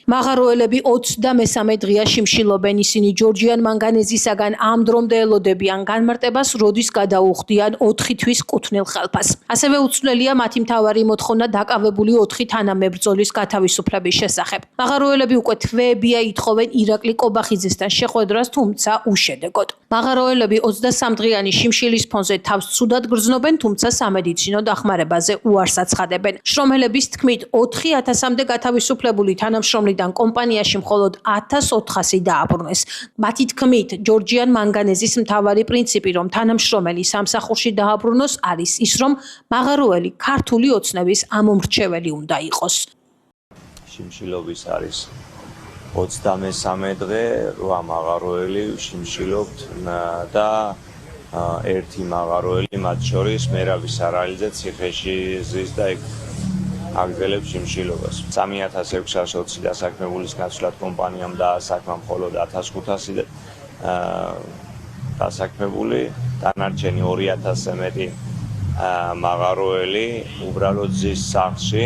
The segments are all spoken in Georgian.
მაღაროელები 23 დღეა შიმშილობენ, ისინი ჯორჯიან მანგანეზისაგან ამ დრომდე ელოდებიან განმარტებას, როდის გადაუხდიან 4 თვის კუთვნილ ხელფას. ასევე უცვლელია მათი მთავარი მოთხოვნა დაკავებული 4 თანამებრძოლის გათავისუფლების შესახებ. მაღაროელები უკვე თვეებია ითხოვენ ირაკლი კობახიძესთან შეხვედრას, თუმცა უშედეგოდ. მაღაროელები 23 დღიანი შიმშილის ფონზე თავს ცუდად გრძნობენ, თუმცა სამედიცინო დახმარებაზე უარს აცხადებენ. შრომელების თქმით 4000-მდე გათავისუფლებული თანამშრომლი კომპანიაში მხოლოდ 1400 დააბრუნეს. მათი თქმით, ჯორჯიან მანგანეზის მთავარი პრინციპი, რომ თანამშრომელი სამსახურში დააბრუნოს, არის ის, რომ მაღაროელი ქართული ოცნების ამომრჩეველი უნდა იყოს. შიმშილობის არის 23 დღე, 8 მაღაროელი შიმშილობთ და ერთი მაღაროელი, მათ შორის მერავი სარალიძე ციხეში ზის და იქ აგრძელებს შიმშილობას. 3620 დასაქმებულის ნაცვლად კომპანიამ დაასაქმა მხოლოდ 1500 დასაქმებული, დანარჩენი 2000-ზე მეტი მაღაროელი უბრალოდ ზის სახლში,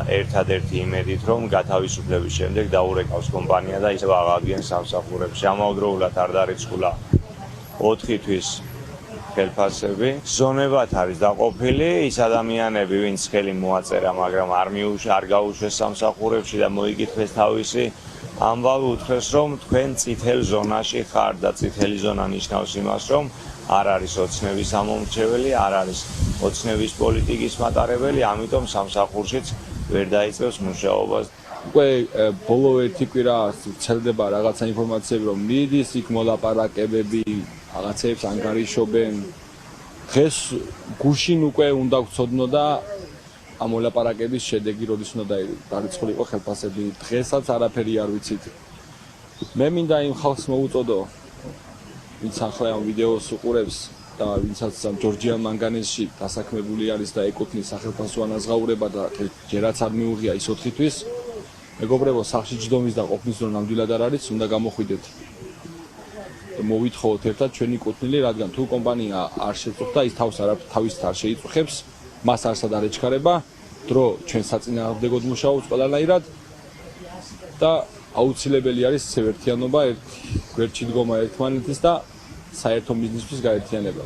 ერთადერთი იმედით, რომ გათავისუფლების შემდეგ დაურეკავს კომპანია და ისევ აღადგენს სამსახურებში. ამავდროულად არ დარიცხულა 4 თვის ხელფასები. ზონებად არის დაყოფილი ის ადამიანები, ვინც ხელი მოაწერა, მაგრამ არ გაუშვეს სამსახურებში და მოიკითხეს თავისი ამბავი, უთხრეს, რომ თქვენ წითელ ზონაში ხართ და წითელი ზონა ნიშნავს იმას, რომ არ არის ოცნების ამომრჩეველი, არ არის ოცნების პოლიტიკის მატარებელი, ამიტომ სამსახურშიც ვერ დაიწყებს მუშაობას. უკვე ბოლო ერთი კვირა ვრცელდება რაღაცა ინფორმაციები, რომ მიდის იქ მოლაპარაკებები, რაღაცებს ანგარიშობენ. დღეს გუშინ უკვე უნდა გვცოდნო და ამ მოლაპარაკების შედეგი როდის უნდა დარიცხულიყო ხელფასები. დღესაც არაფერი არ ვიცით. მე მინდა იმ ხალხს მოვუწოდო, ვინც ახლა ამ ვიდეოს უყურებს და ვინცაც ჯორჯიან მანგანეზში დასაქმებული არის და ეკუთვნის სახელფასო ანაზღაურება და ჯერაც არ მიუღია ის 4 თვის. მეგობრებო, სახლში ჯდომის და ყოფნის დრო ნამდვილად არ არის, უნდა გამოხვიდეთ. მოვითხოვოთ ერთად ჩვენი კუთვნილი, რადგან თუ კომპანია არ შეწუხდა, ის თავის არ შეიწუხებს, მას არსად არ ეჩქარება, დრო ჩვენ საწინააღმდეგოდ მუშაობს ყველანაირად და აუცილებელი არის ერთიანობა, გვერდში დგომა ერთმანეთის და საერთო ბიზნესის გაერთიანება.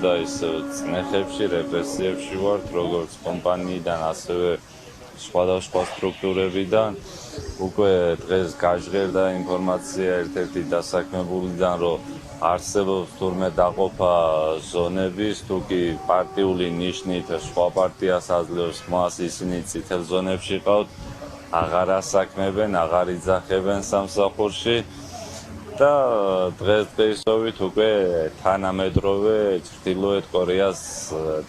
და ის წნეხებში, რეპრესიებში ვართ, როგორც კომპანიიდან, ასევე სხვადასხვა სტრუქტურებიდან. უკვე დღეს გაჟღერდა ინფორმაცია ერთ-ერთი დასაქმებულიდან, რომ არსებობს თურმე დაყოფა ზონების, თუ კი პარტიული ნიშნით სხვა პარტიას აძლევს ხმას, ისინი წითელ ზონებში ყავთ, აღარ ასაქმებენ, აღარ იძახებენ სამსახურში და დღესდღეობით უკვე თანამედროვე ჩრდილოეთ კორეას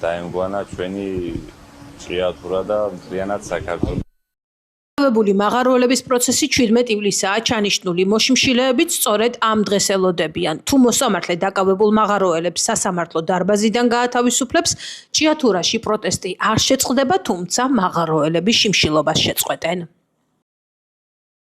დაემგვანა ჩვენი ჭიათურა და მთლიანად საქართველო. მაღაროელების პროცესი 17 ივლისაა ჩანიშნული. მოშიმშილეებიც სწორედ ამ დღეს ელოდებიან. თუ მოსამართლე დაკავებულ მაღაროელებს სასამართლო დარბაზიდან გაათავისუფლებს, ჭიათურაში პროტესტი არ შეწყდება, თუმცა მაღაროელები შიმშილობას შეწყვეტენ.